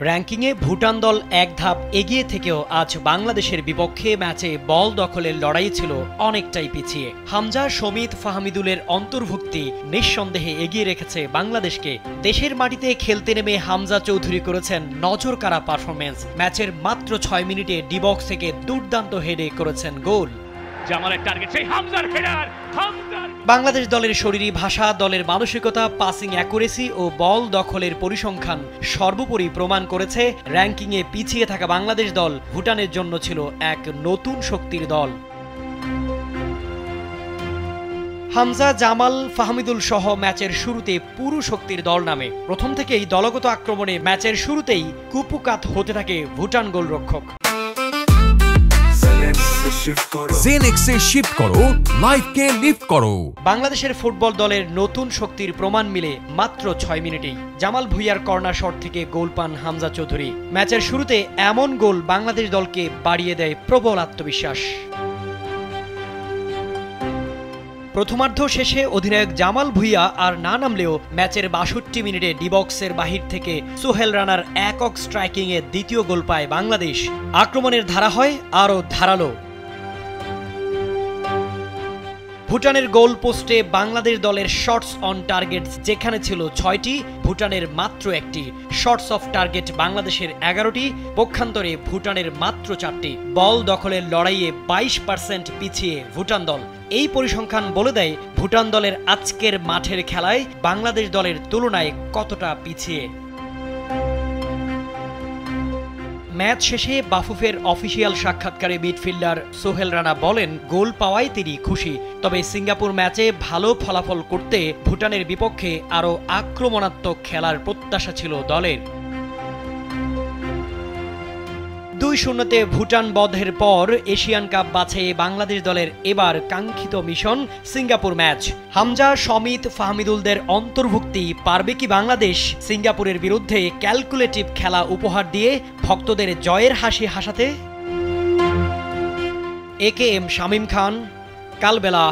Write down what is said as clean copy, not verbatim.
র্যাঙ্কিংয়ে ভুটান দল এক ধাপ এগিয়ে থেকেও আজ বাংলাদেশের বিপক্ষে ম্যাচে বল দখলের লড়াই ছিল অনেকটাই পিছিয়ে। হামজা, সমিত, ফাহমিদুলের অন্তর্ভুক্তি নিঃসন্দেহে এগিয়ে রেখেছে বাংলাদেশকে। দেশের মাটিতে খেলতে নেমে হামজা চৌধুরী করেছেন নজরকাড়া পারফরমেন্স। ম্যাচের মাত্র ৬ মিনিটে ডি বক্স থেকে দুর্দান্ত হেডে করেছেন গোল। বাংলাদেশ দলের শরীরী ভাষা, দলের মানসিকতা, পাসিং অ্যাকুরেসি ও বল দখলের পরিসংখ্যান সর্বোপরি প্রমাণ করেছে র্যাঙ্কিংয়ে পিছিয়ে থাকা বাংলাদেশ দল ভুটানের জন্য ছিল এক নতুন শক্তির দল। হামজা, জামাল, ফাহমিদুল সহ ম্যাচের শুরুতে পুরো শক্তির দল নামে। প্রথম থেকেই দলগত আক্রমণে ম্যাচের শুরুতেই কুপুকাত হতে থাকে ভুটান গোলরক্ষক। জেনেক্সে শিফট করো, লাইফকে লিফট করো। বাংলাদেশের ফুটবল দলের নতুন শক্তির প্রমাণ মিলে মাত্র ৬ মিনিটেই। জামাল ভুঁইয়ার কর্নার শট থেকে গোল পান হামজা চৌধুরী। ম্যাচের শুরুতে এমন গোল বাংলাদেশ দলকে বাড়িয়ে দেয় প্রবল আত্মবিশ্বাস। প্রথমার্ধ শেষে অধিনায়ক জামাল ভুঁইয়া আর না নামলেও ম্যাচের ৬২ মিনিটে ডি বক্সের বাহির থেকে সোহেল রানার একক স্ট্রাইকিংয়ে দ্বিতীয় গোল পায় বাংলাদেশ। আক্রমণের ধারা হয় আরও ধারালো। ভুটানের গোল পোস্টে বাংলাদেশ দলের শটস অন টার্গেট যেখানে ছিল ৬টি, ভুটানের মাত্র ১টি। শটস অফ টার্গেট বাংলাদেশের ১১টি, পক্ষান্তরে ভুটানের মাত্র ৪টি। বল দখলের লড়াইয়ে ২২% পিছিয়ে ভুটান দল। এই পরিসংখ্যান বলে দেয় ভুটান দলের আজকের মাঠের খেলায় বাংলাদেশ দলের তুলনায় কতটা পিছিয়ে। ম্যাচ শেষে বাফুফের অফিসিয়াল সাক্ষাৎকারে মিডফিল্ডার সোহেল রানা বলেন, গোল পাওয়ায় তিনি খুশি, তবে সিঙ্গাপুর ম্যাচে ভালো ফলাফল করতে ভুটানের বিপক্ষে আরও আক্রমণাত্মক খেলার প্রত্যাশা ছিল দলের। ২-০-তে ভুটান বধের পর এশিয়ান কাপ বাছাইয়ে বাংলাদেশ দলের এবার কাঙ্ক্ষিত mission Singapore match. Hamza, Samit, ফাহমিদুলদের অন্তর্ভুক্তি পারবে কি বাংলাদেশ সিঙ্গাপুরের বিরুদ্ধে ক্যালকুলেটিভ খেলা উপহার দিয়ে ভক্তদের জয়ের হাসি হাসাতে? এ কে এম শামীম খান, কালবেলা।